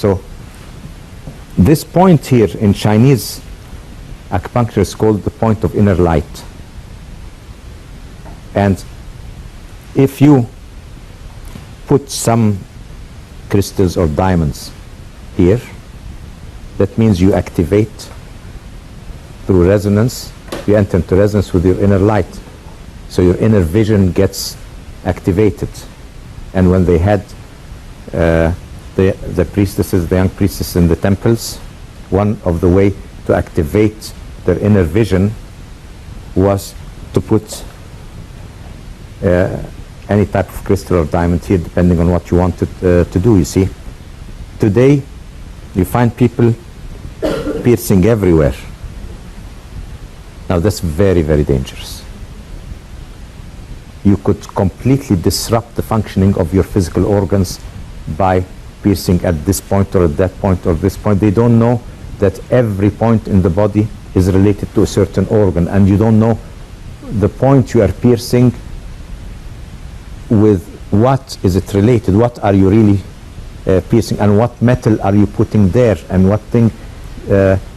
So this point here in Chinese acupuncture is called the point of inner light. And if you put some crystals or diamonds here, that means you activate through resonance, you enter into resonance with your inner light. So your inner vision gets activated. And when they had the priestesses, the young priestesses in the temples, one of the way to activate their inner vision was to put any type of crystal or diamond here, depending on what you wanted to do, you see. Today, you find people piercing everywhere. Now, that's very, very dangerous. You could completely disrupt the functioning of your physical organs by piercing at this point or at that point or this point. They don't know that every point in the body is related to a certain organ, and you don't know the point you are piercing with what is it related, what are you really piercing, and what metal are you putting there, and what thing,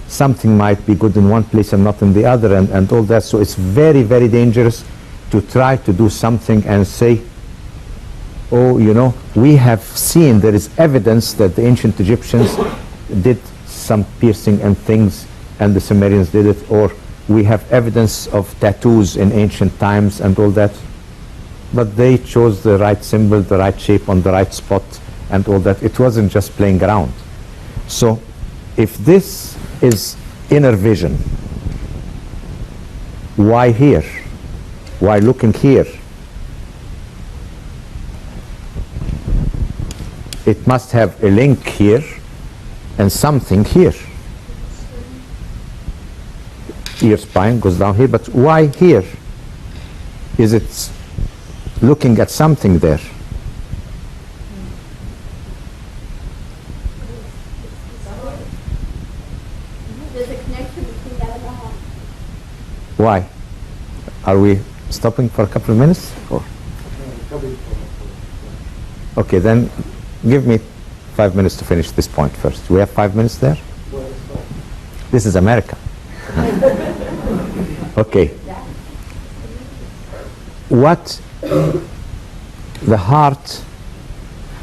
something might be good in one place and not in the other, and all that. So it's very, very dangerous to try to do something and say, oh, you know, we have seen, there is evidence that the ancient Egyptians did some piercing and things, and the Sumerians did it, or we have evidence of tattoos in ancient times and all that. But they chose the right symbol, the right shape on the right spot and all that. It wasn't just playing around. So if this is inner vision, why here? Why looking here? It must have a link here and something here. Your spine goes down here, but why here? Is it looking at something there? There's a connection between that and the heart. Why? Are we stopping for a couple of minutes? Or? Okay, then give me 5 minutes to finish this point first. Do we have 5 minutes there? This is America. Okay. What? The heart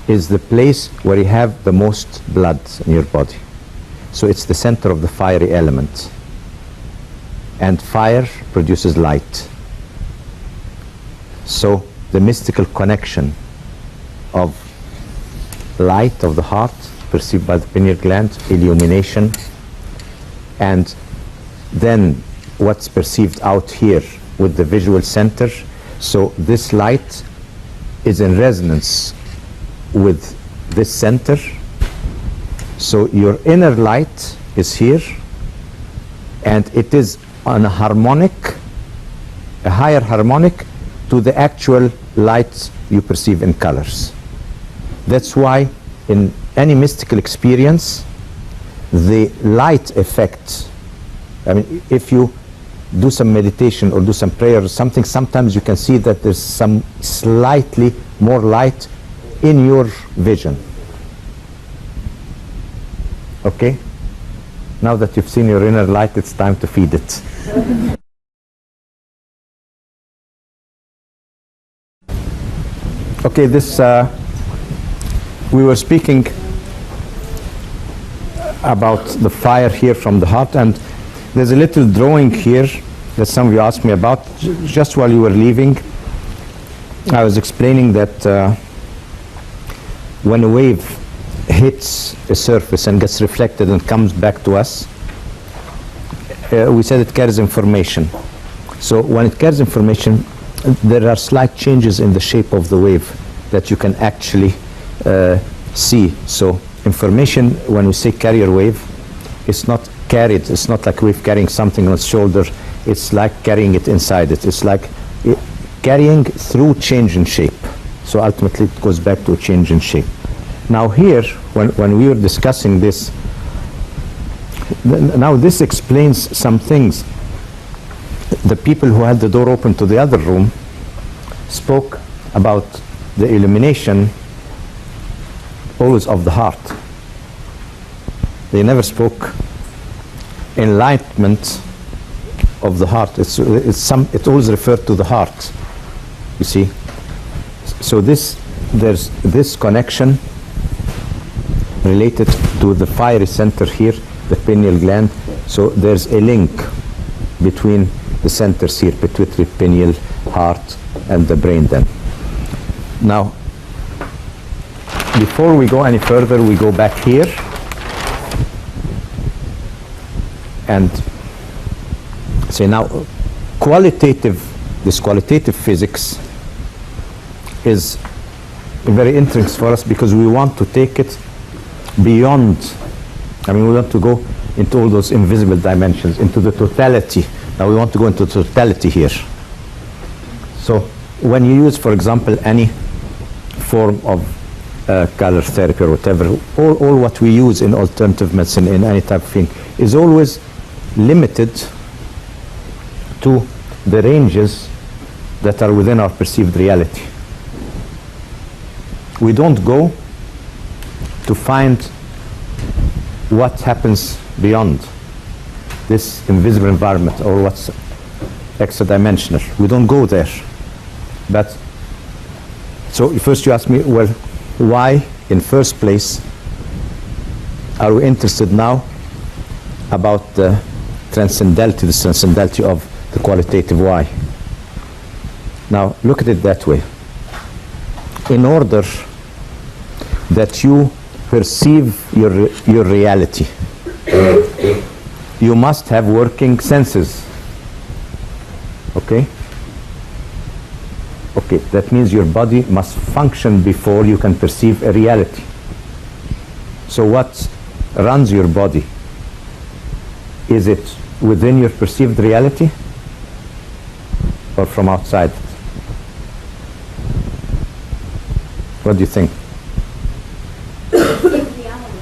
is the place where you have the most blood in your body. So it's the center of the fiery element. And fire produces light. So the mystical connection of light of the heart perceived by the pineal gland, illumination, and then what's perceived out here with the visual center. So this light is in resonance with this center. So your inner light is here, and it is on a harmonic, a higher harmonic to the actual light you perceive in colors. That's why in any mystical experience, the light effect, I mean, if you do some meditation or do some prayer or something, sometimes you can see that there's some slightly more light in your vision. Okay? Now that you've seen your inner light, it's time to feed it. Okay, this, we were speaking about the fire here from the heart, and there's a little drawing here that some of you asked me about just while you were leaving. I was explaining that when a wave hits a surface and gets reflected and comes back to us, we said it carries information. So when it carries information, there are slight changes in the shape of the wave that you can actually see. So information, when we say carrier wave, it's not carried, it's not like a wave carrying something on its shoulder, it's like carrying it inside it. It's like carrying through change in shape. So ultimately it goes back to a change in shape. Now here, when we were discussing this, now this explains some things. The people who had the door open to the other room spoke about the illumination always of the heart. They never spoke enlightenment of the heart. It always referred to the heart, you see. So there's this connection related to the fiery center here, the pineal gland. So there's a link between the centers here, pituitary, pineal, heart, and the brain then. Now, before we go any further, we go back here and say now, this qualitative physics is very interesting for us because we want to take it beyond. I mean, we want to go into all those invisible dimensions, into the totality. Now we want to go into totality here. So when you use, for example, any form of color therapy or whatever, all what we use in alternative medicine, in any type of thing, is always limited to the ranges that are within our perceived reality. We don't go to find what happens beyond this invisible environment or what's extra-dimensional. We don't go there. But so first you ask me, well, why in first place are we interested now about the transcendentality of the qualitative why? Now look at it that way. In order that you perceive your reality, you must have working senses. Okay? Okay, that means your body must function before you can perceive a reality. So what runs your body? Is it within your perceived reality or from outside? What do you think? Perceived reality.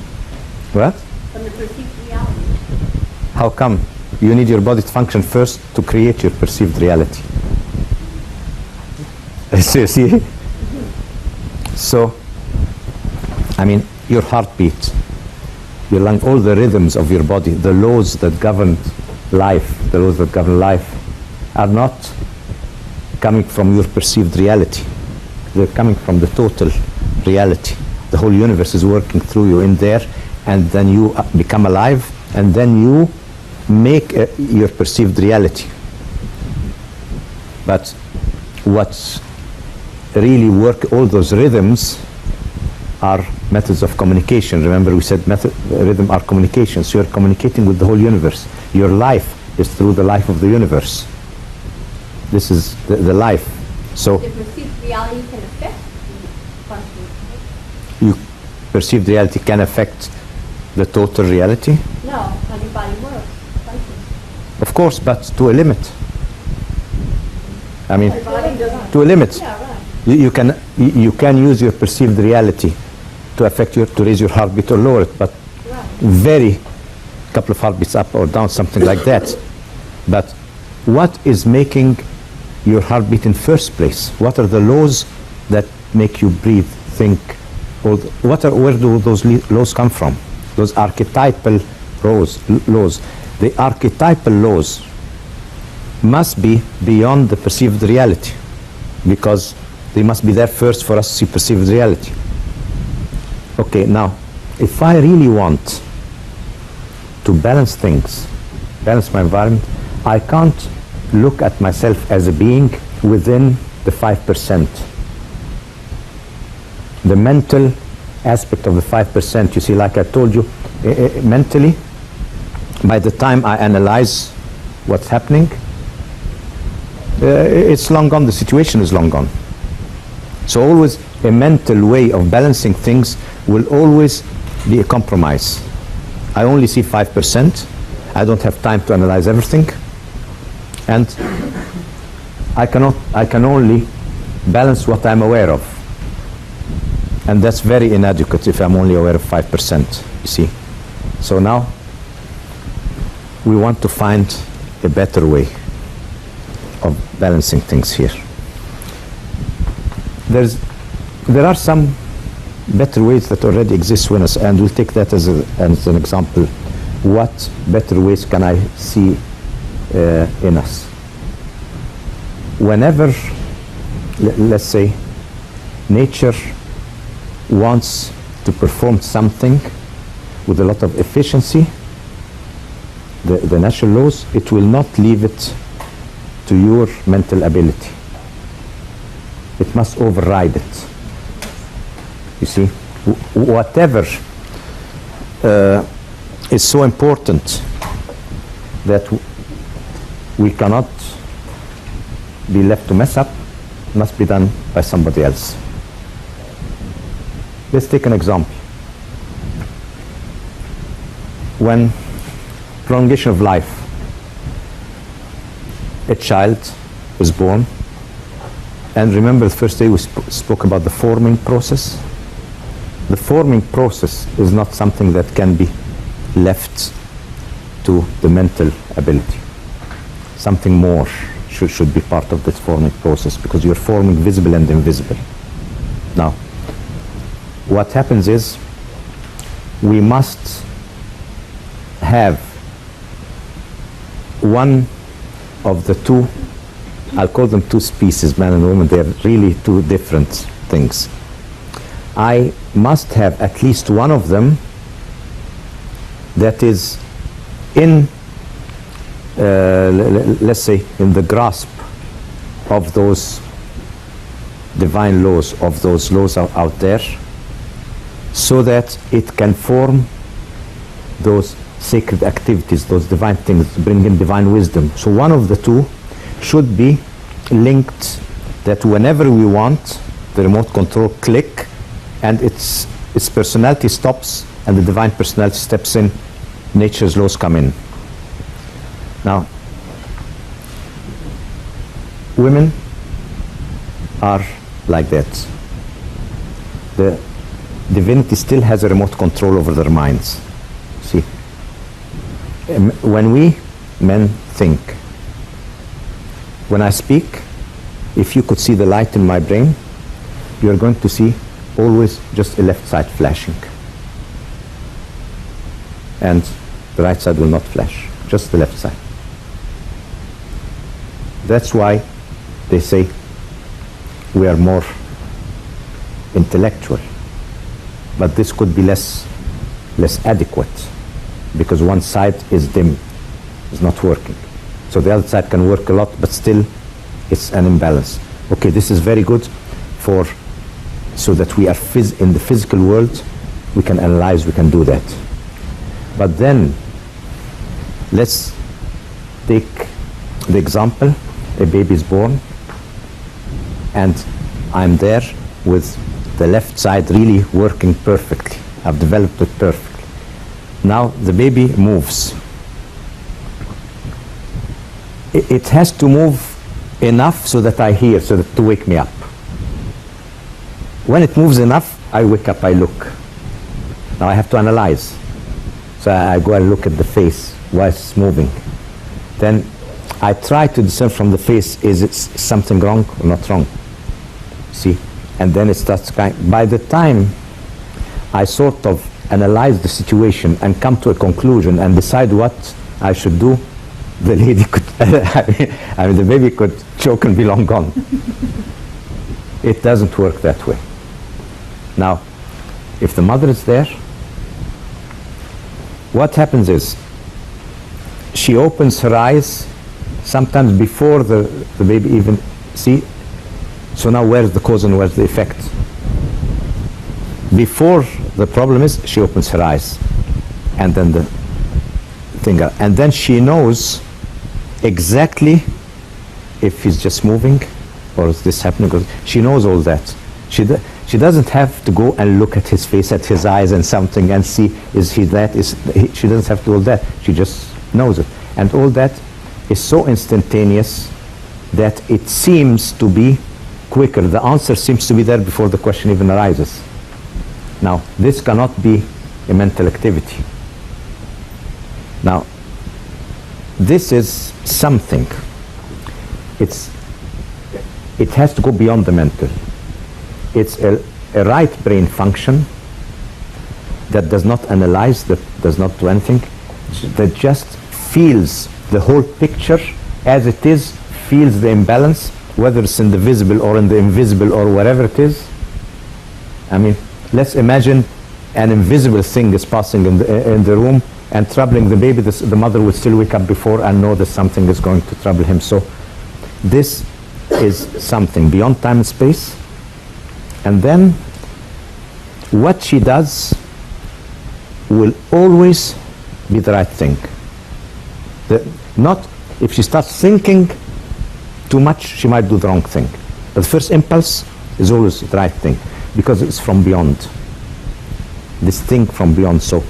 What? From the perceived reality. How come? You need your body to function first to create your perceived reality. See? So, I mean, your heartbeat, your lung, all the rhythms of your body, the laws that govern life, are not coming from your perceived reality. They're coming from the total reality. The whole universe is working through you in there, and then you become alive, and then you make your perceived reality. But what's really work, all those rhythms are methods of communication. Remember we said rhythm are communication. So you're communicating with the whole universe. Your life is through the life of the universe. This is the life. So The perceived reality can affect the function. you perceived reality can affect the total reality? No, how your body works. Functions. Of course, but to a limit. I mean, Your body doesn't. to a limit. Yeah, right. You can use your perceived reality to affect to raise your heartbeat or lower it, but Right. very couple of heartbeats up or down, something like that. But what is making your heartbeat in first place? What are the laws that make you breathe, think? Where do those laws come from? Those archetypal laws. The archetypal laws must be beyond the perceived reality, because they must be there first for us to see perceived reality. Okay, now, if I really want to balance things, balance my environment, I can't look at myself as a being within the 5%. The mental aspect of the 5%, you see, like I told you, mentally, by the time I analyze what's happening, it's long gone, the situation is long gone. So always a mental way of balancing things will always be a compromise. I only see 5%. I don't have time to analyze everything. And I can only balance what I'm aware of. And that's very inadequate if I'm only aware of 5%, you see. So now we want to find a better way of balancing things here. There are some better ways that already exist in us, and we'll take that as an example. What better ways can I see in us? Whenever, let's say, nature wants to perform something with a lot of efficiency, the natural laws, it will not leave it to your mental ability. It must override it. You see, whatever is so important that we cannot be left to mess up must be done by somebody else. Let's take an example. When prolongation of life, a child is born, and remember the first day we spoke about the forming process. The forming process is not something that can be left to the mental ability. Something more should be part of this forming process, because you're forming visible and invisible. Now, what happens is we must have one of the two, I'll call them two species, man and woman. They're really two different things. I must have at least one of them that is in, let's say, in the grasp of those divine laws, of those laws out there, so that it can form those sacred activities, those divine things, bring in divine wisdom. So one of the two should be linked, that whenever we want, the remote control click, and its personality stops, and the divine personality steps in, nature's laws come in. Now, women are like that. The divinity still has a remote control over their minds. See, when we men think, when I speak, if you could see the light in my brain, you're going to see always just a left side flashing, and the right side will not flash, just the left side. That's why they say we are more intellectual, but this could be less adequate, because one side is dim, is not working. So the other side can work a lot, but still it's an imbalance. Okay, this is very good for, so that we are in the physical world, we can analyze, we can do that. But then, let's take the example, a baby is born, and I'm there with the left side really working perfectly. I've developed it perfectly. Now the baby moves. It has to move enough so that I hear, so that to wake me up. When it moves enough, I wake up, I look. Now I have to analyze. So I go and look at the face while it's moving. Then I try to discern from the face, is it something wrong or not wrong? See? And then it starts by the time I sort of analyze the situation and come to a conclusion and decide what I should do, the lady could, I mean, the baby could choke and be long gone. It doesn't work that way. Now, if the mother is there, what happens is she opens her eyes sometimes before the baby even see. So now where's the cause and where's the effect? Before, the problem is she opens her eyes, and then the finger, and then she knows exactly if he's just moving or is this happening. She knows all that. She doesn't have to go and look at his face, at his eyes and something and see, is he that? She doesn't have to do all that. She just knows it. And all that is so instantaneous that it seems to be quicker. The answer seems to be there before the question even arises. Now, this cannot be a mental activity. Now, this is something. It has to go beyond the mental. It's a a right brain function that does not analyze, that does not do anything, that just feels the whole picture as it is, feels the imbalance, whether it's in the visible or in the invisible or whatever it is. I mean, let's imagine an invisible thing is passing in the room and troubling the baby. The mother would still wake up before and know that something is going to trouble him. So this is something beyond time and space. And then what she does will always be the right thing. Not if she starts thinking too much, she might do the wrong thing. But the first impulse is always the right thing because it's from beyond. This thing from beyond. So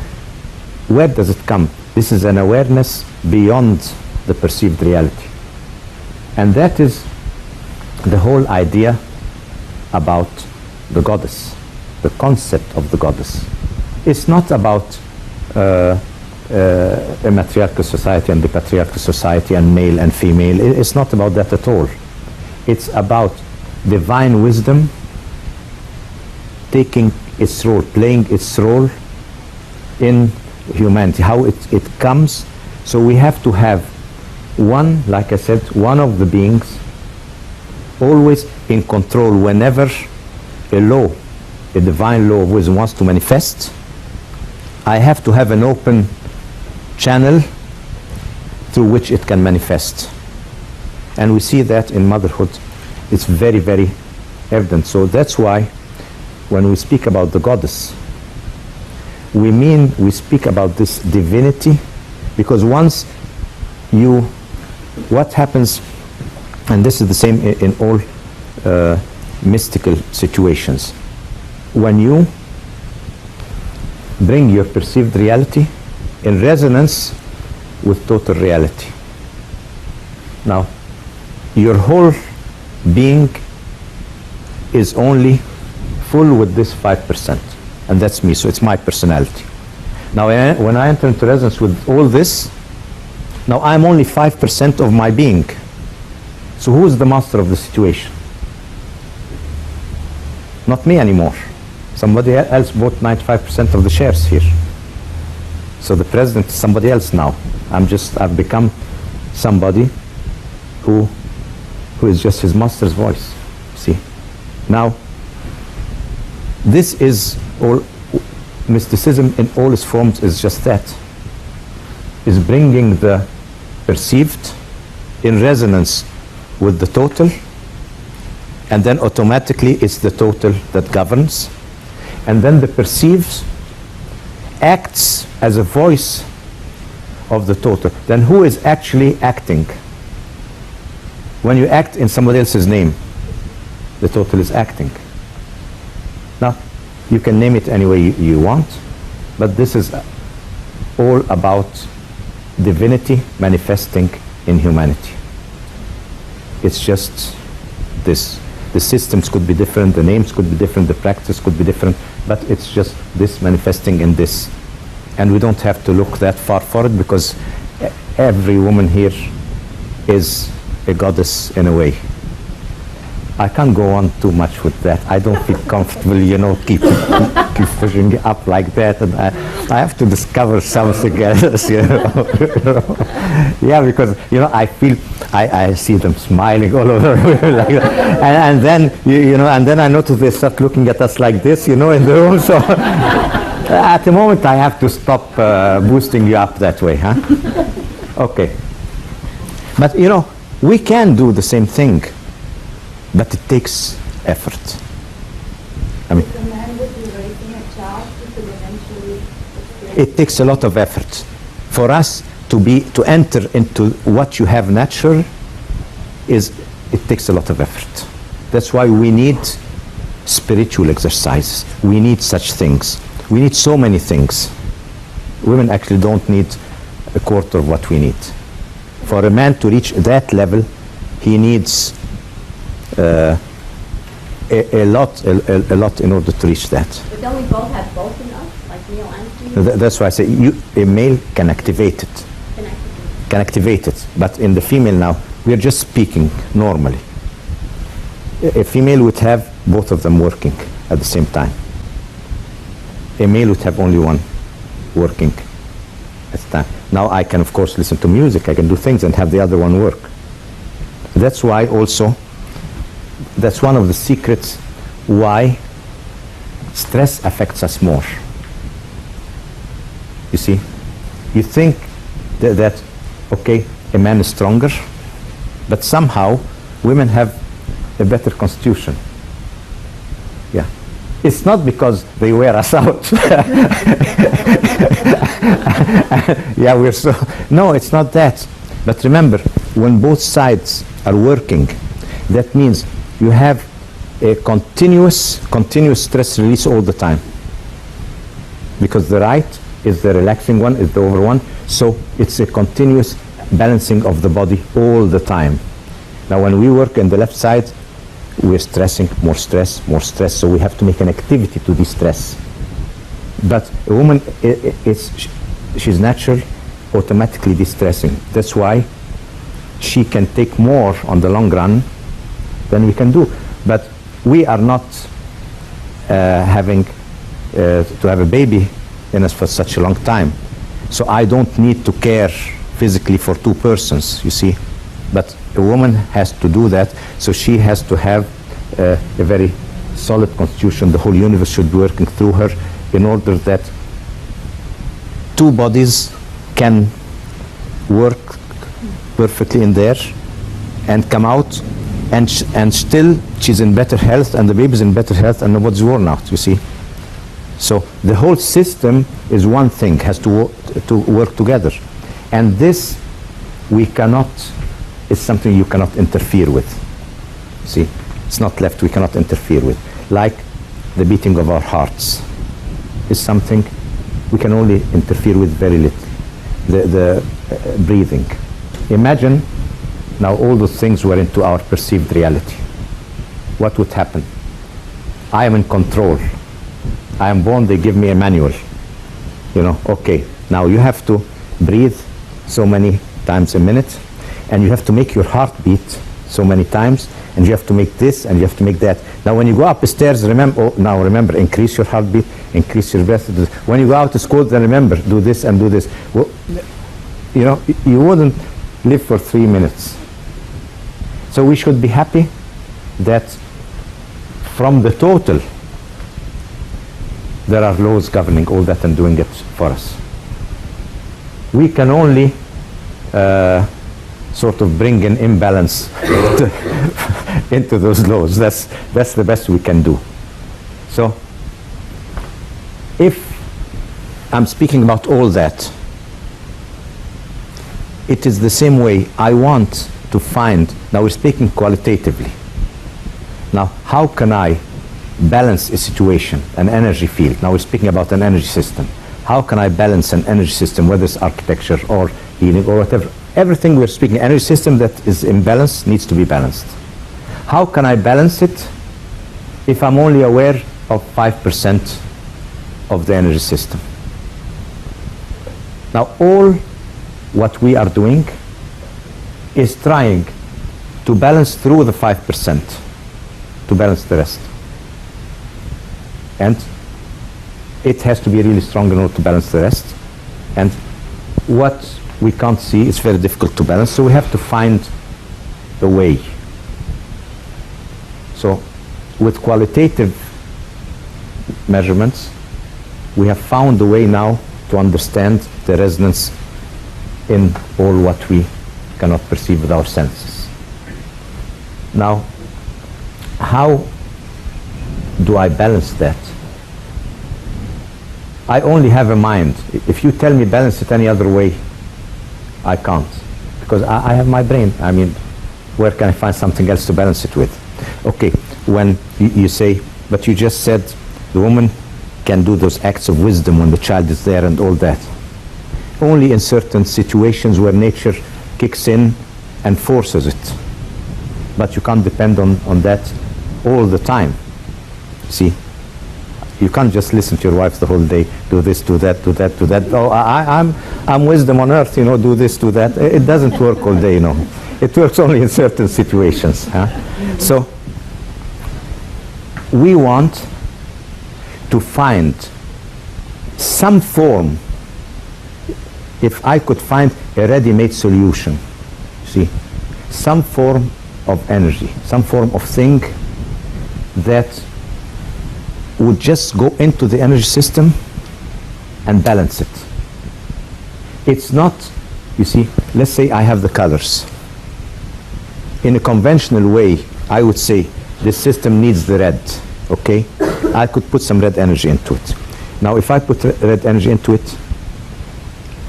where does it come? This is an awareness beyond the perceived reality. And that is the whole idea about the goddess, the concept of the goddess. It's not about a matriarchal society and the patriarchal society and male and female. It's not about that at all. It's about divine wisdom taking its role, playing its role in humanity, how it comes. So we have to have one, like I said, one of the beings always in control. Whenever a law, a divine law of wisdom wants to manifest, I have to have an open channel through which it can manifest. And we see that in motherhood. It's very, very evident. So that's why when we speak about the goddess, we speak about this divinity, because once what happens, and this is the same in all mystical situations, when you bring your perceived reality in resonance with total reality. Now, your whole being is only full with this 5%, and that's me, so it's my personality. Now, when I enter into resonance with all this, now I'm only 5% of my being. So who is the master of the situation? Not me anymore. Somebody else bought 95% of the shares here. So the president is somebody else now. I've become somebody who is just his master's voice. See? Now, this is all, mysticism in all its forms is just that. Is bringing the perceived in resonance with the total, and then automatically it's the total that governs, and then the perceived acts as a voice of the total. Then who is actually acting? When you act in somebody else's name, the total is acting. Now, you can name it any way you want, but this is all about divinity manifesting in humanity. It's just this. The systems could be different, the names could be different, the practice could be different, but it's just this manifesting in this. And we don't have to look that far for it, because every woman here is a goddess in a way. I can't go on too much with that. I don't feel comfortable, keep pushing it up like that, and I have to discover something else, Yeah, because I feel I see them smiling all over like that. And then and then I notice they start looking at us like this, in the room. So at the moment I have to stop boosting you up that way, huh? Okay. But we can do the same thing. But it takes effort. I mean, The man would be raising a child who could eventually experience. it takes a lot of effort for us to enter into what you have natural. It takes a lot of effort. That's why we need spiritual exercises. We need such things. We need so many things. Women actually don't need a quarter of what we need. For a man to reach that level, he needs a lot in order to reach that. But don't we both have both in us, like male and female? That's why I say a male can activate it. Can activate it. But in the female now, we are just speaking normally. A female would have both of them working at the same time. A male would have only one working at the time. Now I can, of course, listen to music, I can do things and have the other one work. That's why also, that's one of the secrets why stress affects us more. You see, you think that okay, a man is stronger, but somehow women have a better constitution. Yeah. It's not because they wear us out. Yeah, we're so... No, it's not that. But remember, when both sides are working, that means you have a continuous stress release all the time. Because the right is the relaxing one, is the over one, so it's a continuous balancing of the body all the time. Now when we work in the left side, we're stressing, more stress, so we have to make an activity to de-stress. But a woman, she's natural, automatically de-stressing. That's why she can take more on the long run than we can do. But we are not having to have a baby in us for such a long time. So I don't need to care physically for two persons, you see. But a woman has to do that, so she has to have a very solid constitution. The whole universe should be working through her in order that two bodies can work perfectly in there and come out, and still she's in better health and the baby's in better health and nobody's worn out, you see. So the whole system is one thing, has to work together. And this we cannot, it's something you cannot interfere with. See, it's not left, we cannot interfere with. Like the beating of our hearts is something we can only interfere with very little. The breathing. Imagine now all those things were into our perceived reality. What would happen? I am in control. I am born, they give me a manual. You know, okay, now you have to breathe so many times a minute, and you have to make your heart beat so many times, and you have to make this, and you have to make that. Now when you go up the stairs, remember, increase your heartbeat, increase your breath. When you go out to school, then remember, do this and do this. Well, you know, you wouldn't live for 3 minutes. So we should be happy that from the total, there are laws governing all that and doing it for us. We can only sort of bring an imbalance into those laws. That's the best we can do. So if I'm speaking about all that, it is the same way I want to find, now we're speaking qualitatively. Now how can I balance a situation, an energy field? Now we're speaking about an energy system. How can I balance an energy system, whether it's architecture or healing or whatever? Everything we're speaking, energy system that is imbalanced needs to be balanced. How can I balance it if I'm only aware of 5% of the energy system? Now all what we are doing is trying to balance through the 5%, to balance the rest. And it has to be really strong in order to balance the rest. And what we can't see is very difficult to balance, so we have to find a way. So with qualitative measurements, we have found a way now to understand the resonance in all what we cannot perceive with our senses. Now, how do I balance that? I only have a mind. If you tell me balance it any other way, I can't, because I have my brain. I mean, where can I find something else to balance it with? Okay, when you say, but you just said the woman can do those acts of wisdom when the child is there and all that. Only in certain situations where nature kicks in and forces it. But you can't depend on that all the time. See? You can't just listen to your wife the whole day, do this, do that, do that, do that. Oh, I'm wisdom on earth, you know, do this, do that. It doesn't work all day, you know. It works only in certain situations. Huh? So we want to find some form, if I could find a ready-made solution, see, some form of energy, some form of thing that would just go into the energy system and balance it. It's not, you see, let's say I have the colors. In a conventional way, I would say this system needs the red, okay? I could put some red energy into it. Now, if I put red energy into it,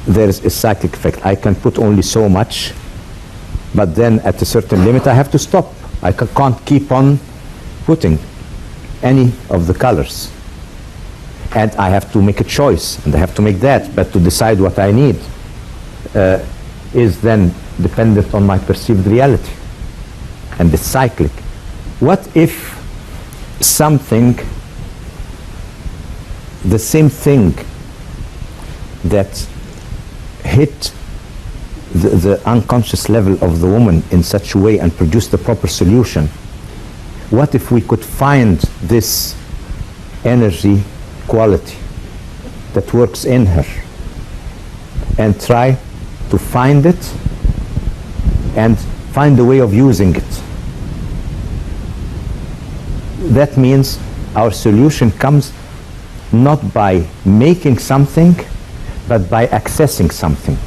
there is a cyclic effect. I can put only so much, but then at a certain limit, I have to stop. I can't keep on putting any of the colors. And I have to make a choice, and I have to make that. But to decide what I need is then dependent on my perceived reality. And it's cyclic. What if something, the same thing that hit the unconscious level of the woman in such a way and produced the proper solution? What if we could find this energy quality that works in her and try to find it and find a way of using it? That means our solution comes not by making something, but by accessing something.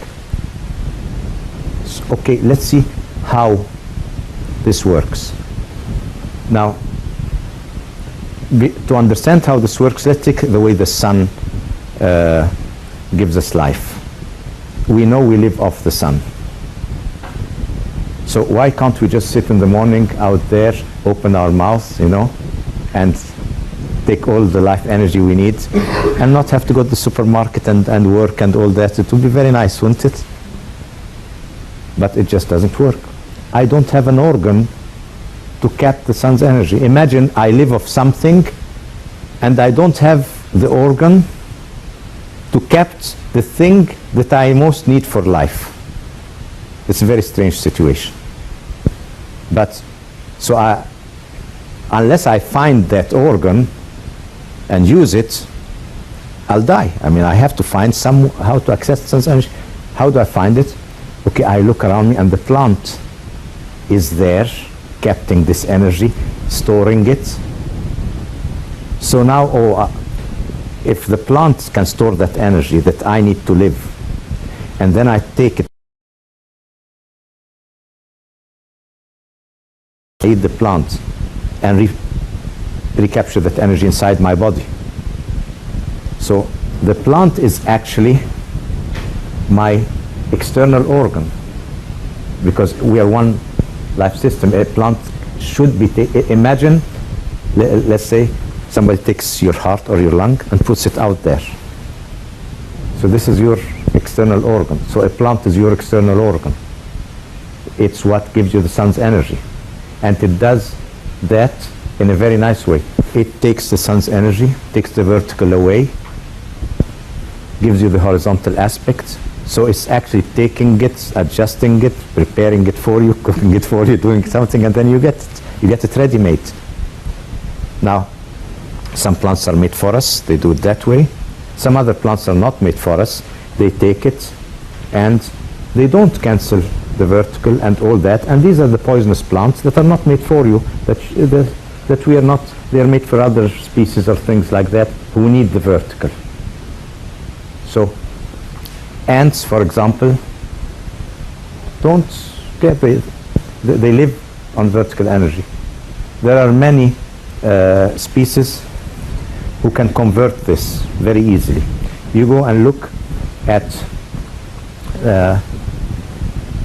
So, okay, let's see how this works. Now, to understand how this works, let's take the way the sun gives us life. We know we live off the sun. So why can't we just sit in the morning out there, open our mouth, you know, and take all the life energy we need and not have to go to the supermarket and work and all that? It would be very nice, wouldn't it? But it just doesn't work. I don't have an organ to cap the sun's energy. Imagine I live off something and I don't have the organ to cap the thing that I most need for life. It's a very strange situation. But so unless I find that organ and use it, I'll die. I mean, I have to find how to access the sun's energy. How do I find it? Okay, I look around me and the plant is there, capturing this energy, storing it. So now, if the plant can store that energy that I need to live, and then I take it, eat the plant, and recapture that energy inside my body. So the plant is actually my external organ, because we are one life system. A plant should be imagine, let's say somebody takes your heart or your lung and puts it out there. So this is your external organ. So a plant is your external organ. It's what gives you the sun's energy, and it does that in a very nice way. It takes the sun's energy, takes the vertical away, gives you the horizontal aspect. So it's actually taking it, adjusting it, preparing it for you, cooking it for you, doing something, and then you get it. You get it ready-made. Now, some plants are made for us. They do it that way. Some other plants are not made for us. They take it, and they don't cancel the vertical and all that. And these are the poisonous plants that are not made for you, that we are not. They are made for other species or things like that who need the vertical. So ants, for example, don't get they live on vertical energy. There are many species who can convert this very easily. You go and look at,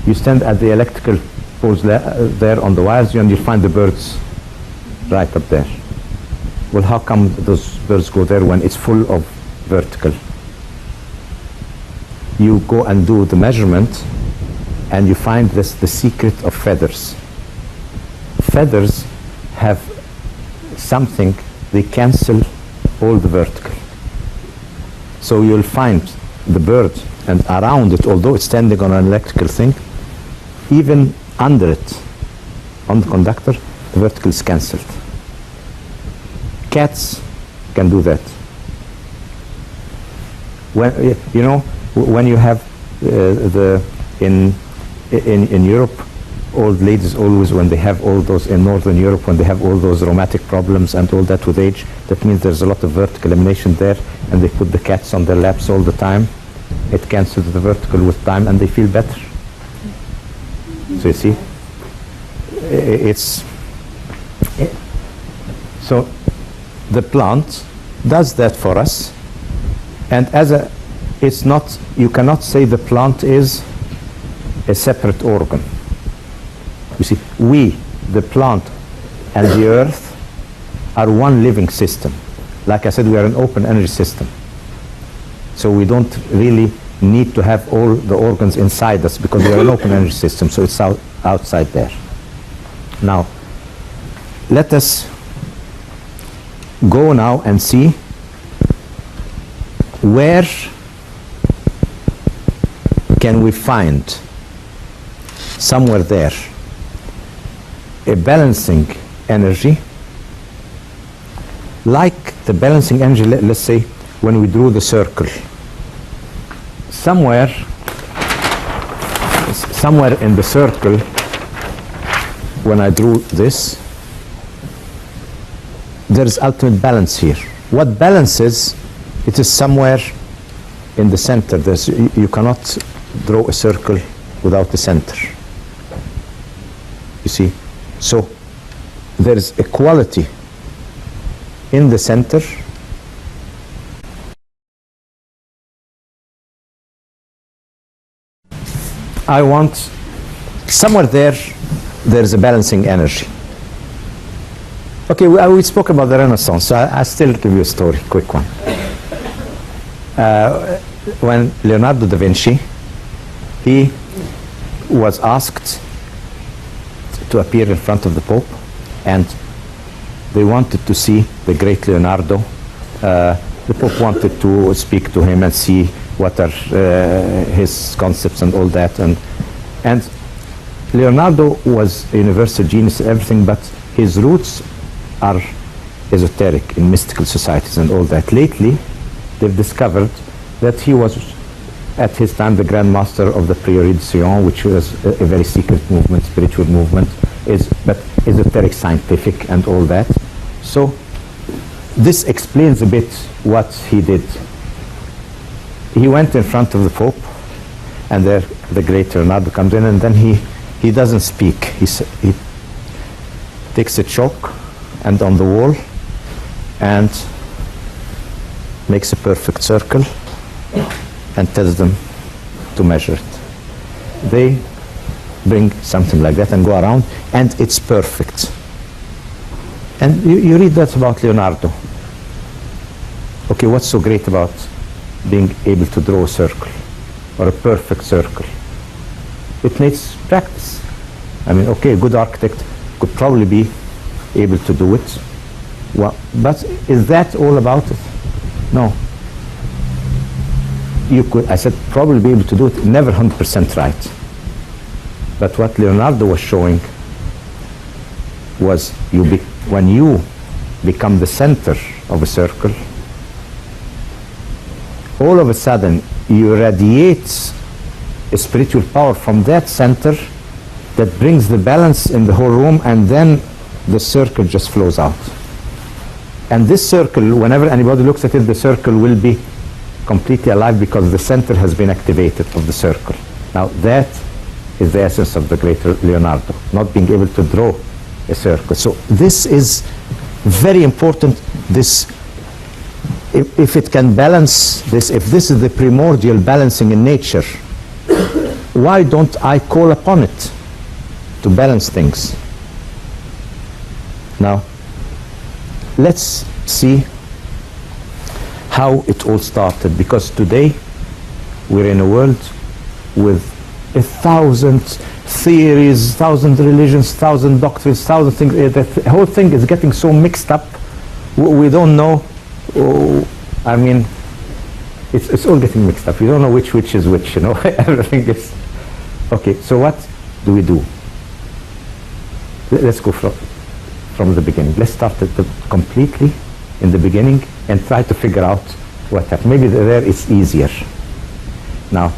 you stand at the electrical poles there on the wires, and you find the birds right up there. Well, how come those birds go there when it's full of vertical? You go and do the measurement, and you find this the secret of feathers. Feathers have something, they cancel all the vertical. So you'll find the bird, and around it, although it's standing on an electrical thing, even under it, on the conductor, the vertical is cancelled. Cats can do that. when you know, when you have in Europe, old ladies always, when they have all those, in Northern Europe, when they have all those rheumatic problems and all that with age, that means there's a lot of vertical emanation there, and they put the cats on their laps all the time. It cancels the vertical with time, and they feel better. So you see, so the plant does that for us, and it's not, you cannot say the plant is a separate organ. You see, we, the plant and the earth, are one living system. Like I said, we are an open energy system. So we don't really need to have all the organs inside us, because we are an open energy system, so it's outside there. Now, let us go now and see where can we find somewhere there a balancing energy, like the balancing energy, let's say, when we drew the circle. Somewhere in the circle, when I drew this, there is ultimate balance here. What balances? It is somewhere in the center. You cannot draw a circle without the center. You see? So there is equality in the center. I want somewhere there is a balancing energy. Okay, we spoke about the Renaissance, so I still give you a story, quick one. When Leonardo da Vinci, he was asked to appear in front of the Pope, and they wanted to see the great Leonardo. The Pope wanted to speak to him and see what are his concepts and all that. And Leonardo was a universal genius and everything, but his roots are esoteric in mystical societies and all that. Lately, they've discovered that he was, at his time, the Grand Master of the Prieuré de Sion, which was a very secret movement, spiritual movement, but esoteric, scientific, and all that. So this explains a bit what he did. He went in front of the Pope, and there the great Leonardo comes in, and then he doesn't speak. He takes a chalk and on the wall and makes a perfect circle and tells them to measure it. They bring something like that and go around, and it's perfect. And you read that about Leonardo. Okay, what's so great about being able to draw a circle or a perfect circle? It needs practice. I mean, okay, a good architect could probably be able to do it. Well, but is that all about it? No. You could, I said, probably be able to do it, never 100% right. But what Leonardo was showing was when you become the center of a circle, all of a sudden you radiate a spiritual power from that center that brings the balance in the whole room, and then the circle just flows out. And this circle, whenever anybody looks at it, the circle will be completely alive because the center has been activated of the circle. Now that is the essence of the great Leonardo, not being able to draw a circle. So this is very important. This, if it can balance this, if this is the primordial balancing in nature, why don't I call upon it to balance things? Now, let's see how it all started, because today we're in a world with 1,000 theories, 1,000 religions, 1,000 doctrines, 1,000 things. The whole thing is getting so mixed up, we don't know. I mean, it's all getting mixed up. You don't know which is which, you know. Everything is okay. So what do we do? Let's go from the beginning. Let's start completely in the beginning and try to figure out what happened. Maybe there it's easier. Now,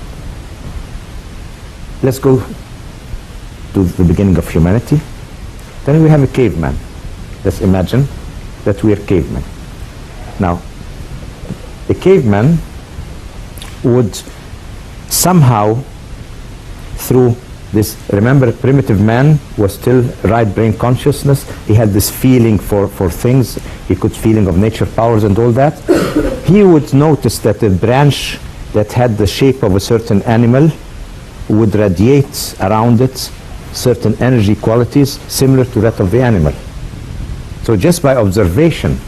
let's go to the beginning of humanity. Then we have a caveman. Let's imagine that we are cavemen. Now, a caveman would somehow, through this, remember, primitive man was still right brain consciousness. He had this feeling for things. He could feeling of nature powers and all that. He would notice that a branch that had the shape of a certain animal would radiate around it certain energy qualities similar to that of the animal. So just by observation,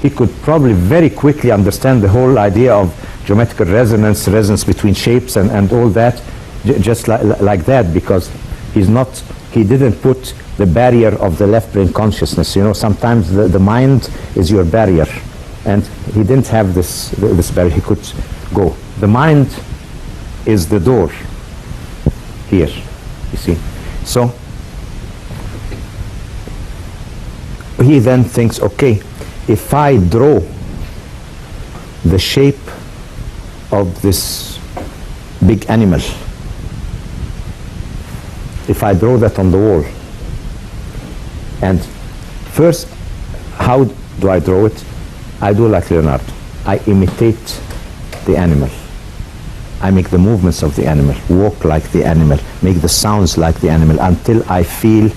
he could probably very quickly understand the whole idea of geometrical resonance between shapes and all that, just like that, because he didn't put the barrier of the left brain consciousness. You know, sometimes the mind is your barrier, and he didn't have this barrier. He could go. The mind is the door here, you see. So he then thinks, okay, if I draw the shape of this big animal, if I draw that on the wall, and first, how do I draw it? I do like Leonardo. I imitate the animal. I make the movements of the animal, walk like the animal, make the sounds like the animal, until I feel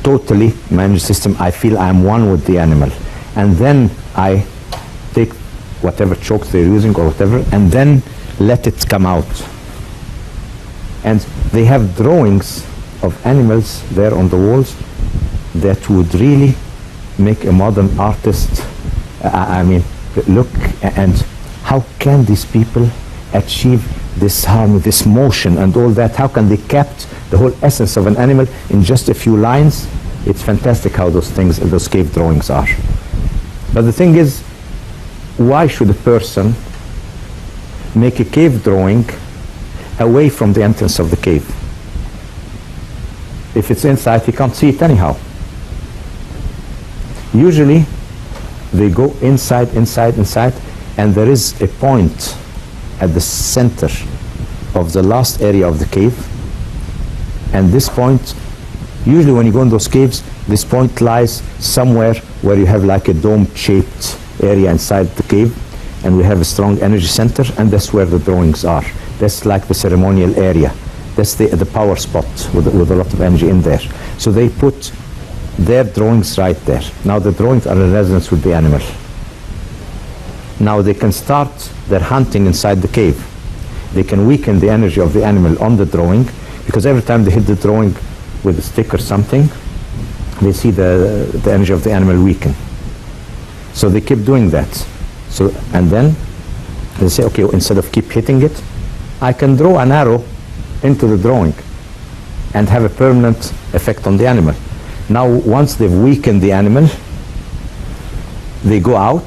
totally, my energy system, I feel I'm one with the animal. And then I take whatever chokes they're using or whatever, and then let it come out. And they have drawings of animals there on the walls that would really make a modern artist, I mean, look, and how can these people achieve this harmony, this motion and all that? How can they capture the whole essence of an animal in just a few lines? It's fantastic how those things, those cave drawings are. But the thing is, why should a person make a cave drawing away from the entrance of the cave? If it's inside, he can't see it anyhow. Usually, they go inside, and there is a point at the center of the last area of the cave. And this point, usually when you go in those caves, this point lies somewhere where you have like a dome-shaped area inside the cave, and we have a strong energy center, and that's where the drawings are. That's like the ceremonial area. That's the power spot with a lot of energy in there. So they put their drawings right there. Now the drawings are in resonance with the animal. Now they can start their hunting inside the cave. They can weaken the energy of the animal on the drawing, because every time they hit the drawing with a stick or something, they see the energy of the animal weaken. So they keep doing that. So, and then they say, okay, instead of keep hitting it, I can draw an arrow into the drawing and have a permanent effect on the animal. Now, once they've weakened the animal, they go out,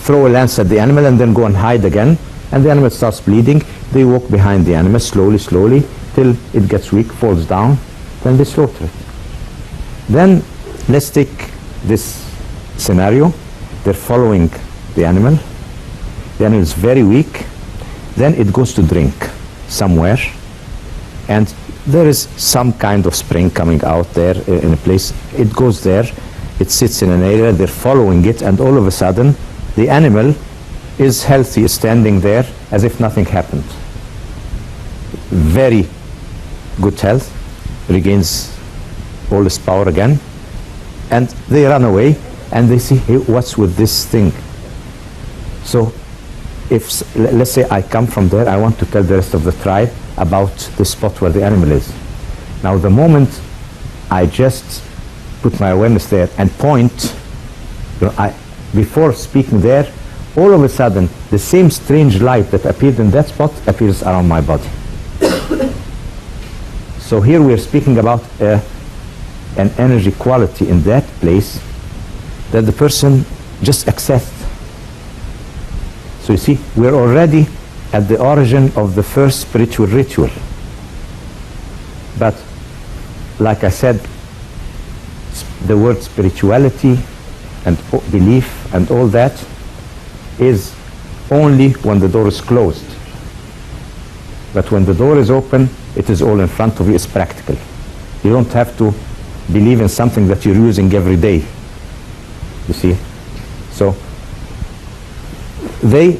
throw a lance at the animal, and then go and hide again, and the animal starts bleeding. They walk behind the animal slowly, till it gets weak, falls down, then they slaughter it. Then, let's take this scenario. They're following the animal. The animal is very weak. Then it goes to drink somewhere, and there is some kind of spring coming out there in a place. It goes there, it sits in an area, they're following it, and all of a sudden, the animal is healthy, standing there as if nothing happened. Very good health, regains all his power again, and they run away, and they see, hey, what's with this thing? So, if, let's say I come from there, I want to tell the rest of the tribe about the spot where the animal is. Now, the moment I just put my awareness there and point, you know, before speaking there, all of a sudden, the same strange light that appeared in that spot appears around my body. So here we are speaking about an energy quality in that place that the person just accessed. So you see, we're already at the origin of the first spiritual ritual. But, like I said, the word spirituality and belief and all that is only when the door is closed. But when the door is open, it is all in front of you, it's practical. You don't have to believe in something that you're using every day. You see? So they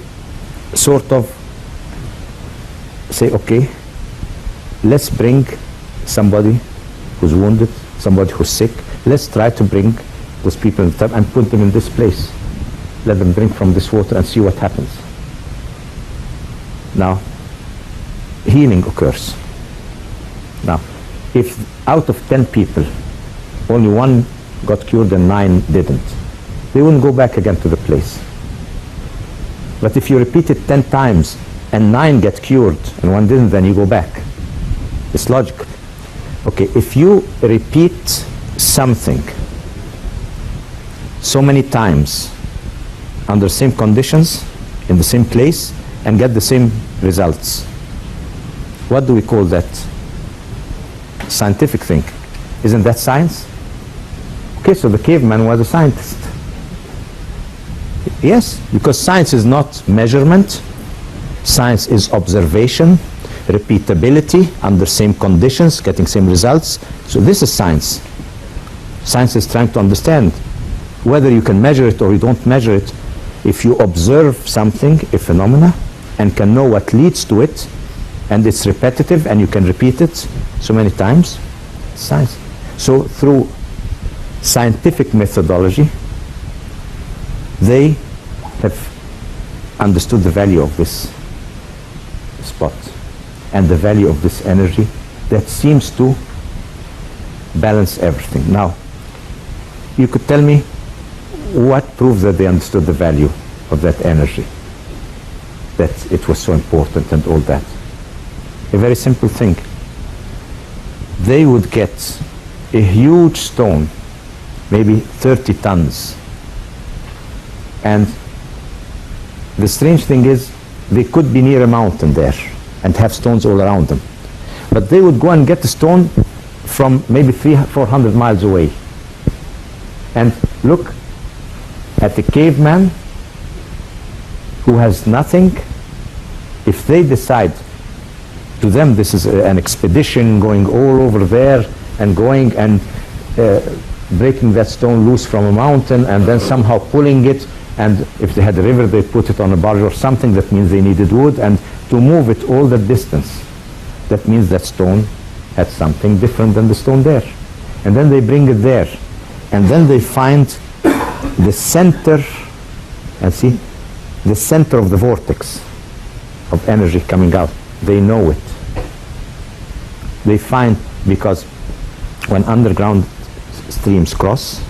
sort of say, okay, let's bring somebody who's wounded, somebody who's sick. Let's try to bring those people in the tub and put them in this place. Let them drink from this water and see what happens. Now, healing occurs. Now, if out of 10 people, only 1 got cured and 9 didn't, they wouldn't go back again to the place. But if you repeat it 10 times and 9 get cured and 1 didn't, then you go back. It's logical. Okay, if you repeat something so many times under the same conditions, in the same place, and get the same results, what do we call that? Scientific thing. Isn't that science? Okay, so the caveman was a scientist. Yes, because science is not measurement. Science is observation, repeatability under same conditions, getting same results. So this is science. Science is trying to understand whether you can measure it or you don't measure it. If you observe something, a phenomena, and can know what leads to it, and it's repetitive and you can repeat it so many times, it's science. So through scientific methodology, they have understood the value of this spot and the value of this energy that seems to balance everything. Now, you could tell me what proves that they understood the value of that energy, that it was so important and all that. A very simple thing. They would get a huge stone, maybe 30 tons, and the strange thing is they could be near a mountain there and have stones all around them, but they would go and get the stone from maybe 400 miles away and look at the caveman who has nothing. If they decide, to them this is an expedition going all over there and going and breaking that stone loose from a mountain and then somehow pulling it, and if they had a river they put it on a barge or something, that means they needed wood, and to move it all that distance, that means that stone had something different than the stone there. And then they bring it there, and then they find the center, and see, the center of the vortex of energy coming out. They know it. They find, because when underground streams cross,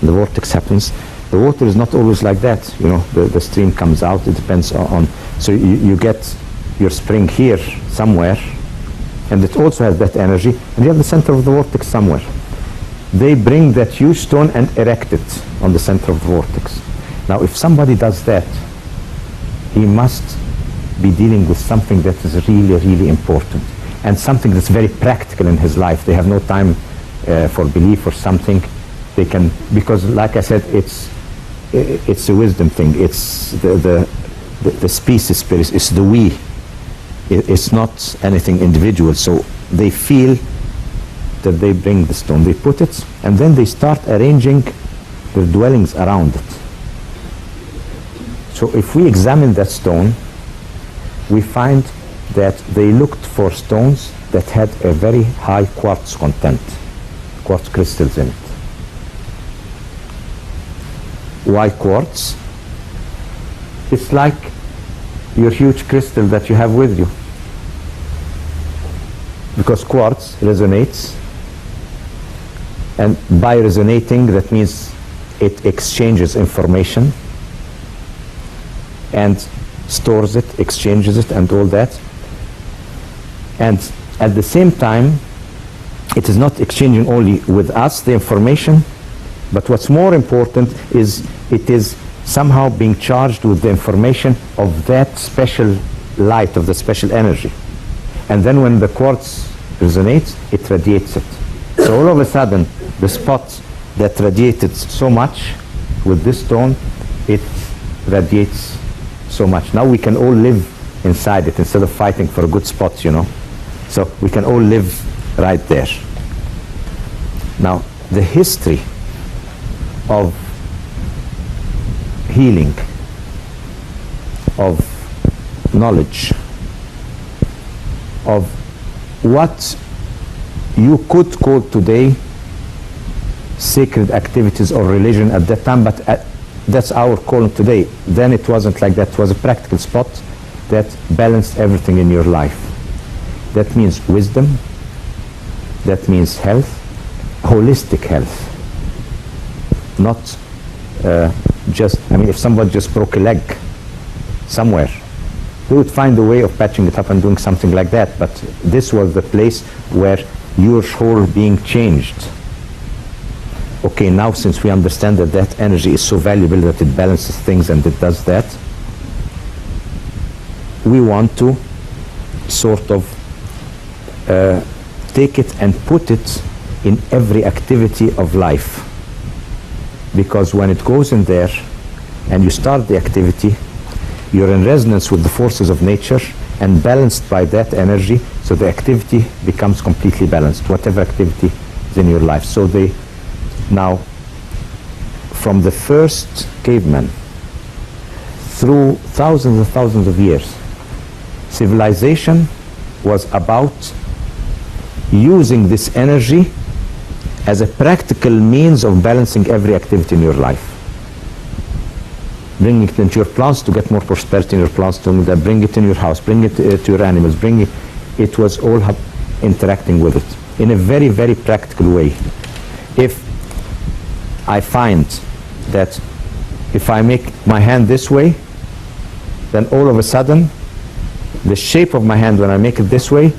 the vortex happens, the water is not always like that. You know, the stream comes out, it depends on so you get your spring here somewhere, and it also has that energy, and you have the center of the vortex somewhere. They bring that huge stone and erect it on the center of the vortex. Now, if somebody does that, he must be dealing with something that is really, really important, and something that's very practical in his life. They have no time for belief or something. They can, because like I said, it's a wisdom thing. It's the species spirit. It's the we. It's not anything individual. So they feel that they bring the stone, they put it, and then they start arranging their dwellings around it. So if we examine that stone, we find that they looked for stones that had a very high quartz content, quartz crystals in it. Why quartz? It's like your huge crystal that you have with you, because quartz resonates, and by resonating, that means it exchanges information and stores it, exchanges it, and all that. And at the same time, it is not exchanging only with us the information, but what's more important is it is somehow being charged with the information of that special light, of the special energy. And then when the quartz resonates, it radiates it. So all of a sudden, the spot that radiated so much with this stone, it radiates so much. Now we can all live inside it instead of fighting for a good spot, you know. So we can all live right there. Now, the history of healing, of knowledge, of what you could call today sacred activities or religion at that time, but that's our calling today. Then it wasn't like that. It was a practical spot that balanced everything in your life. That means wisdom, that means health, holistic health. Not if somebody just broke a leg somewhere, they would find a way of patching it up and doing something like that, but this was the place where your whole being changed. Okay, now since we understand that that energy is so valuable that it balances things and it does that, we want to sort of take it and put it in every activity of life. Because when it goes in there and you start the activity, you're in resonance with the forces of nature and balanced by that energy, so the activity becomes completely balanced, whatever activity is in your life. So now, from the first caveman through thousands and thousands of years, civilization was about using this energy as a practical means of balancing every activity in your life. Bringing it into your plants to get more prosperity in your plants, bring it in your house, bring it to your animals, it was all interacting with it in a very, very practical way. If I find that if I make my hand this way, then all of a sudden the shape of my hand when I make it this way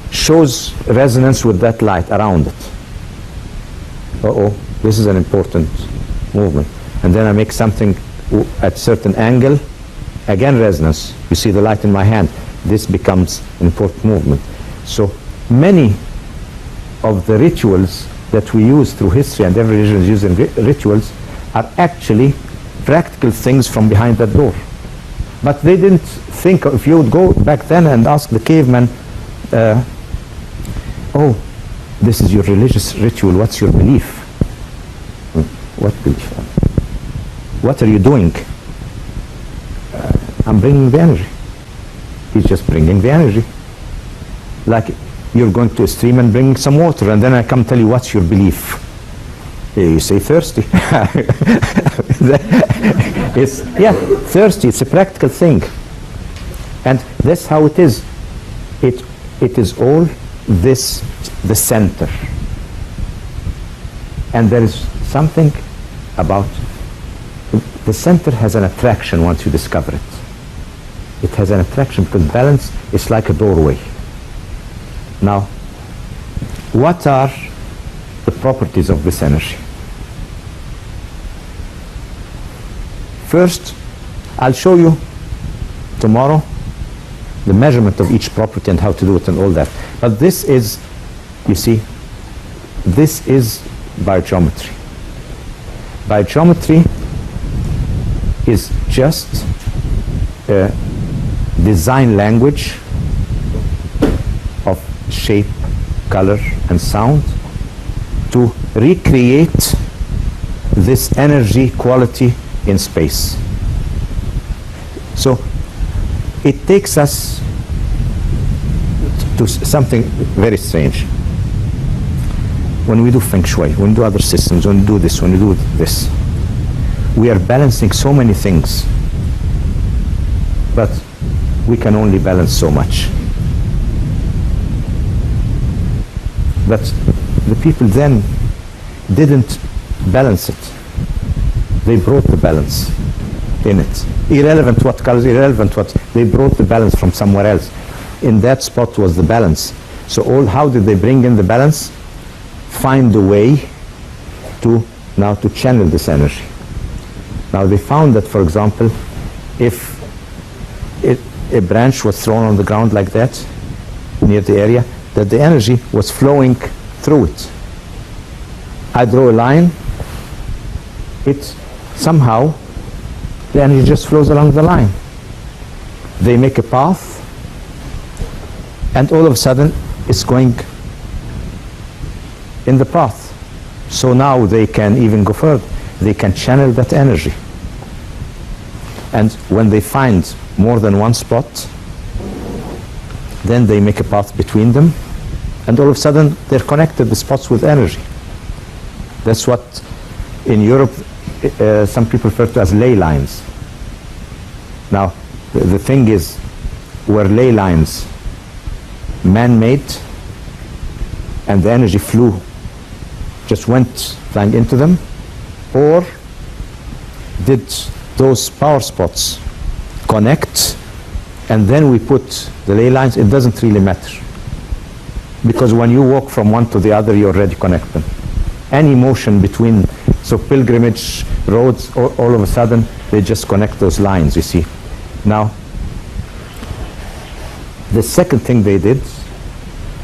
shows resonance with that light around it. This is an important movement. And then I make something at a certain angle, again resonance. You see the light in my hand. This becomes an important movement. So many of the rituals that we use through history, and every religion is using rituals, are actually practical things from behind that door. But they didn't think, if you would go back then and ask the caveman, this is your religious ritual, what's your belief? What belief? What are you doing? I'm bringing the energy. He's just bringing the energy. Like you're going to a stream and bringing some water, and then I come tell you what's your belief. You say thirsty. Thirsty. It's a practical thing, and that's how it is. It is all this, the center, and there is something about the center has an attraction once you discover it. It has an attraction because balance is like a doorway. Now, what are the properties of this energy? First, I'll show you tomorrow the measurement of each property and how to do it and all that. But this is, you see, this is biogeometry. Biogeometry is just a design language of shape, color, and sound to recreate this energy quality in space. So it takes us to something very strange. When we do feng shui, when we do other systems, when we do this, when we do this, we are balancing so many things, but we can only balance so much. But the people then didn't balance it. They brought the balance in it. Irrelevant what colors, irrelevant what, they brought the balance from somewhere else. In that spot was the balance. So how did they bring in the balance? Find a way to channel this energy. Now they found that, for example, if a branch was thrown on the ground like that, near the area, that the energy was flowing through it. I draw a line, it somehow the energy just flows along the line. They make a path, and all of a sudden it's going in the path. So now they can even go further. They can channel that energy. And when they find more than one spot, then they make a path between them, and all of a sudden they're connected, the spots, with energy. That's what in Europe some people refer to as ley lines. Now, the thing is, were ley lines man-made and the energy just went flying into them, or did those power spots connect and then we put the ley lines? It doesn't really matter, because when you walk from one to the other, you already connect them. Any motion between, so pilgrimage roads, all of a sudden they just connect those lines, you see. Now, the second thing they did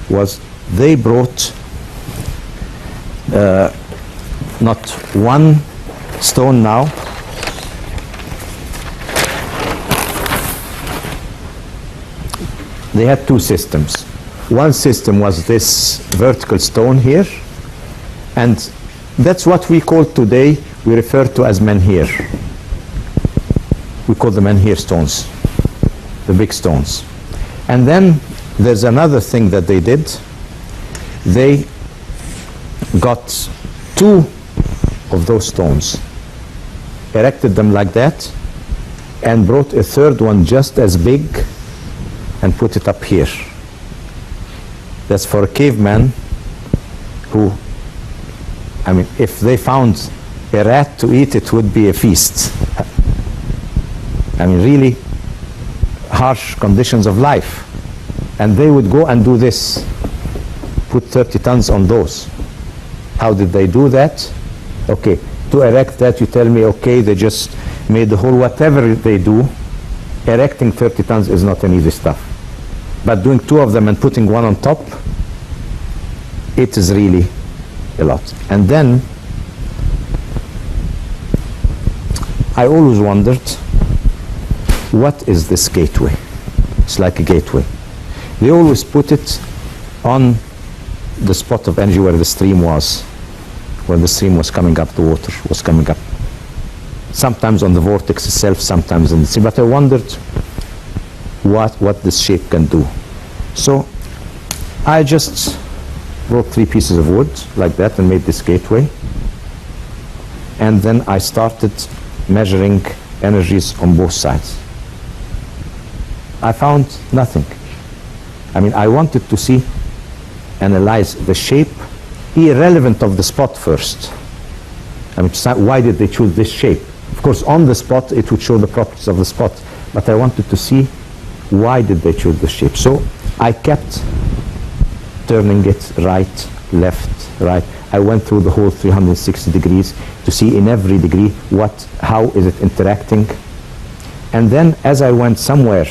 was they brought not one stone now, they had two systems. One system was this vertical stone here, and that's what we call today, we refer to as menhir. We call the menhir stones, the big stones. And then there's another thing that they did. They got two of those stones, erected them like that, and brought a third one just as big and put it up here. That's for a caveman who, I mean, if they found a rat to eat, it would be a feast. I mean, really harsh conditions of life. And they would go and do this, put 30 tons on those. How did they do that? Okay, to erect that, you tell me, okay, they just made the whole, whatever they do, erecting 30 tons is not an easy stuff. But doing two of them and putting one on top, it is really a lot. And then I always wondered, what is this gateway? It's like a gateway. They always put it on the spot of energy where the stream was, where the stream was coming up, the water was coming up. Sometimes on the vortex itself, sometimes in the sea. But I wondered what this shape can do. So I just brought 3 pieces of wood like that and made this gateway. And then I started measuring energies on both sides. I found nothing. I mean, I wanted to see, analyze the shape, irrelevant of the spot first. I mean, why did they choose this shape? Of course, on the spot, it would show the properties of the spot, but I wanted to see why did they choose this shape. So I kept turning it right, left, right. I went through the whole 360 degrees to see in every degree how is it interacting. And then as I went somewhere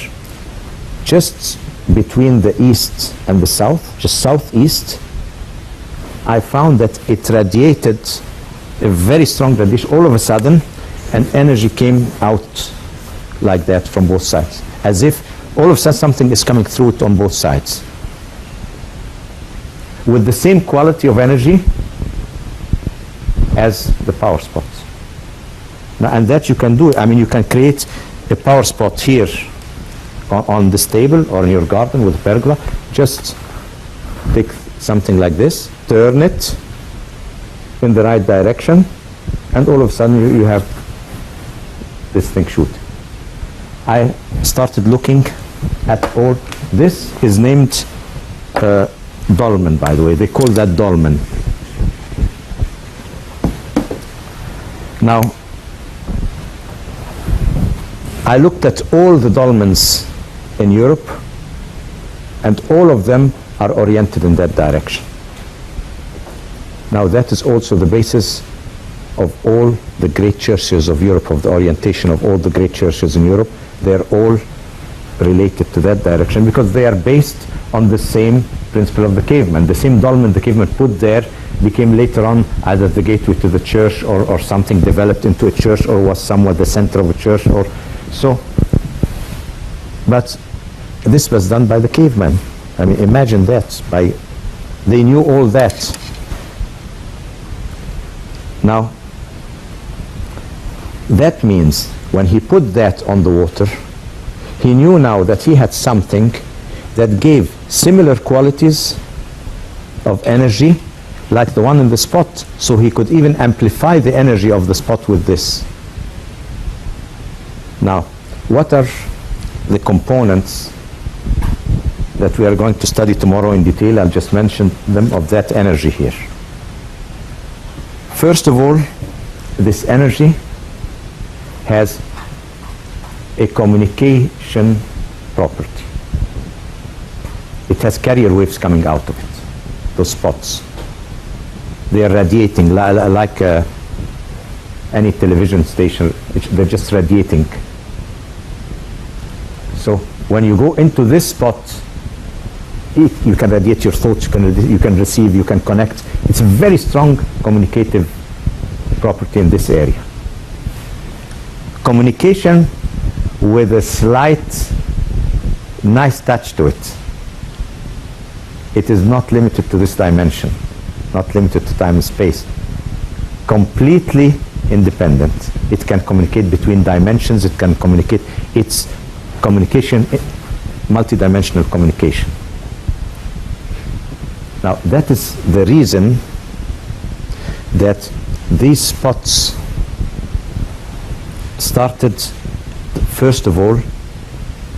just between the east and the south, just southeast, I found that it radiated a very strong radiation all of a sudden, and energy came out like that from both sides, as if all of a sudden something is coming through it on both sides with the same quality of energy as the power spots. Now, and that you can do. I mean, you can create a power spot here on this table or in your garden with a pergola. Just take something like this, turn it in the right direction, and all of a sudden you have this thing shoot. I started looking at all. This is named dolmen, by the way. They call that dolmen. Now, I looked at all the dolmens in Europe, and all of them are oriented in that direction. Now, that is also the basis of all the great churches of Europe, of the orientation of all the great churches in Europe. They're all related to that direction because they are based on the same principle of the caveman. The same dolmen the caveman put there became later on either the gateway to the church or something developed into a church or was somewhat the center of a church or so. But this was done by the caveman. I mean, imagine that. They knew all that. Now, that means when he put that on the water, he knew now that he had something that gave similar qualities of energy like the one in the spot, so he could even amplify the energy of the spot with this. Now, what are the components that we are going to study tomorrow in detail? I'll just mention them of that energy here. First of all, this energy has a communication property. It has carrier waves coming out of it, those spots. They are radiating like any television station. They're just radiating. So when you go into this spot, you can radiate your thoughts, you can receive, you can connect. It's a very strong communicative property in this area. Communication with a slight, nice touch to it. It is not limited to this dimension, not limited to time and space. Completely independent. It can communicate between dimensions, it can communicate. It's communication, multidimensional communication. Now, that is the reason that these spots started, first of all,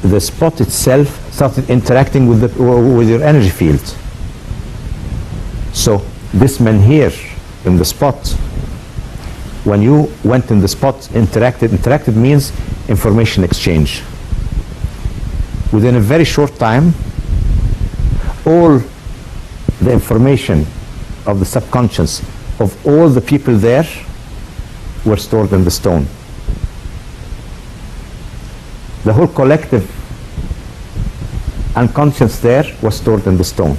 the spot itself started interacting with your energy field. So this man here in the spot, when you went in the spot, interacted means information exchange. Within a very short time, all the information of the subconscious of all the people there were stored in the stone. The whole collective unconscious there was stored in the stone.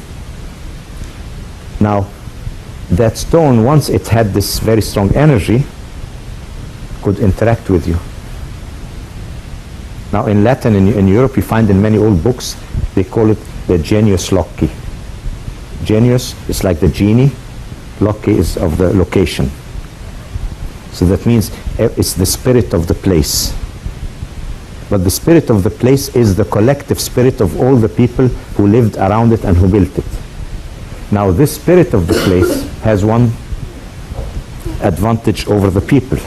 Now, that stone, once it had this very strong energy, could interact with you. Now, in Latin, in Europe, you find in many old books, they call it the genius loci. Genius is like the genie, loci is of the location. So that means it's the spirit of the place. But the spirit of the place is the collective spirit of all the people who lived around it and who built it. Now, this spirit of the place has one advantage over the people.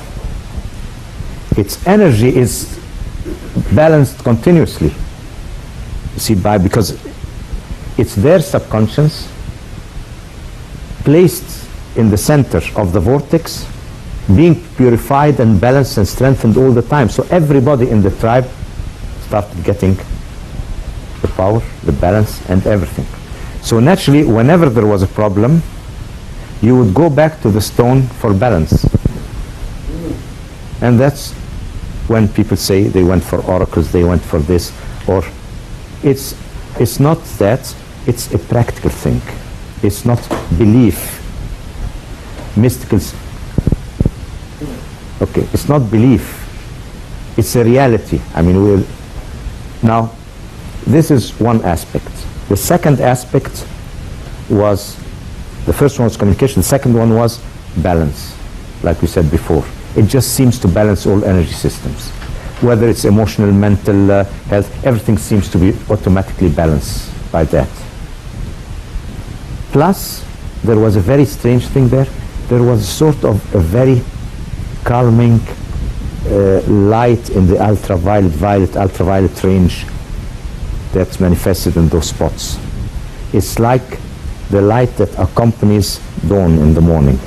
Its energy is balanced continuously. You see, because it's their subconscious placed in the center of the vortex, being purified and balanced and strengthened all the time. So everybody in the tribe started getting the power, the balance, and everything. So naturally, whenever there was a problem, you would go back to the stone for balance. And that's when people say they went for oracles, they went for this, or it's not that, it's a practical thing. It's not belief. Mysticals. Okay, it's not belief. It's a reality. I mean, now, this is one aspect. The second aspect was, the first one was communication, the second one was balance, like we said before. It just seems to balance all energy systems. Whether it's emotional, mental, health, everything seems to be automatically balanced by that. Plus, there was a very strange thing there. There was sort of a very calming light in the ultraviolet range that's manifested in those spots. It's like the light that accompanies dawn in the morning.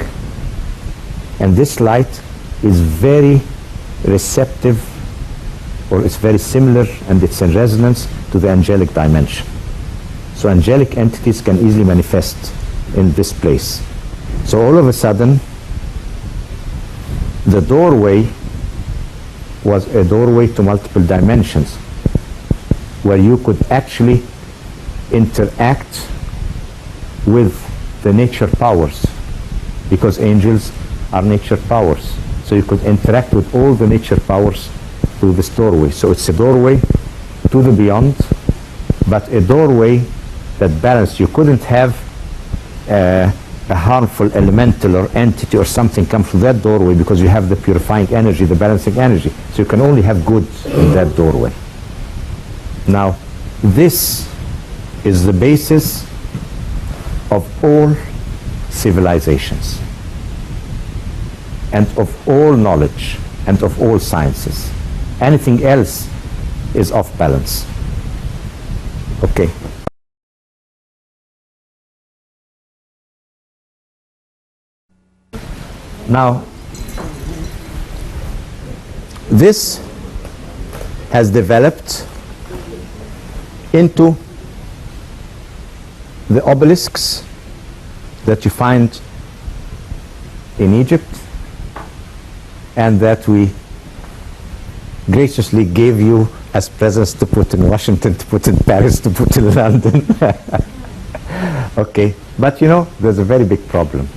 And this light is very receptive, or it's very similar, and it's in resonance to the angelic dimension. So angelic entities can easily manifest in this place. So all of a sudden, the doorway was a doorway to multiple dimensions. where you could actually interact with the nature powers, because angels are nature powers. So you could interact with all the nature powers through this doorway. So it's a doorway to the beyond, but a doorway that balanced. You couldn't have a harmful elemental or entity or something come through that doorway, because you have the purifying energy, the balancing energy. So you can only have good in that doorway. Now, this is the basis of all civilizations and of all knowledge and of all sciences. Anything else is off balance. Okay. Now, this has developed into the obelisks that you find in Egypt and that we graciously gave you as presents to put in Washington, to put in Paris, to put in London. Okay, but you know, there's a very big problem.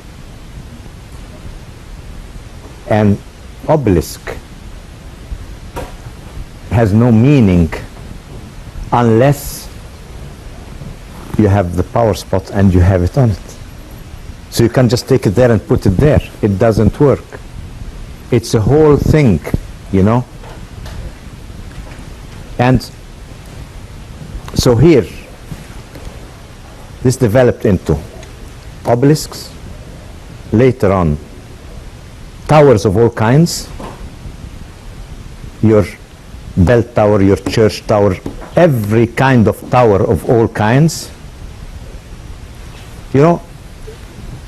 An obelisk has no meaning unless you have the power spot and you have it on it. So you can't just take it there and put it there. It doesn't work. It's a whole thing, you know. And so here, this developed into obelisks, later on towers of all kinds, your bell tower, your church tower, every kind of tower of all kinds. You know,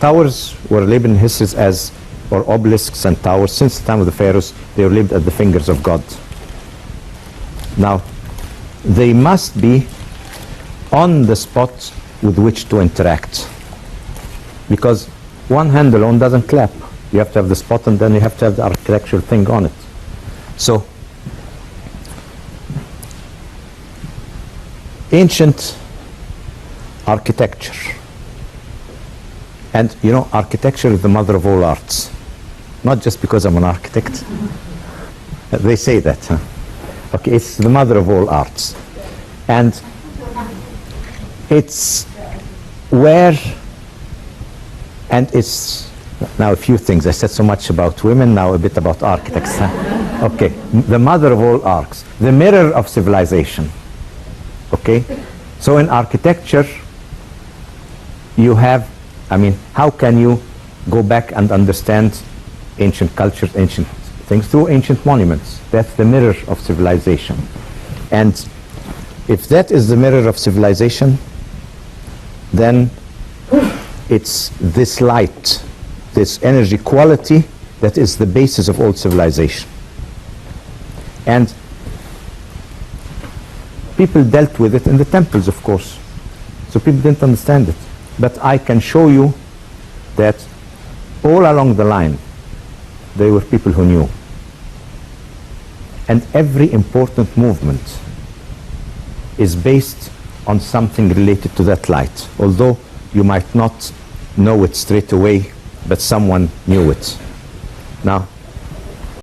towers were labeled in history as, or obelisks and towers, since the time of the pharaohs, they were labeled at the fingers of God. Now, they must be on the spot with which to interact, because one hand alone doesn't clap. You have to have the spot, and then you have to have the architectural thing on it. So, ancient architecture, and you know, architecture is the mother of all arts. Not just because I'm an architect. They say that, huh? Okay, it's the mother of all arts. And it's where, and it's, now a few things. I said so much about women, now a bit about architects. Huh? Okay, the mother of all arts, the mirror of civilization. Okay, so in architecture, you have, I mean, how can you go back and understand ancient cultures, ancient things? Through ancient monuments. That's the mirror of civilization. And if that is the mirror of civilization, then it's this light, this energy quality that is the basis of all civilization. And people dealt with it in the temples, of course. So people didn't understand it. But I can show you that all along the line, there were people who knew. And every important movement is based on something related to that light, although you might not know it straight away, but someone knew it. Now,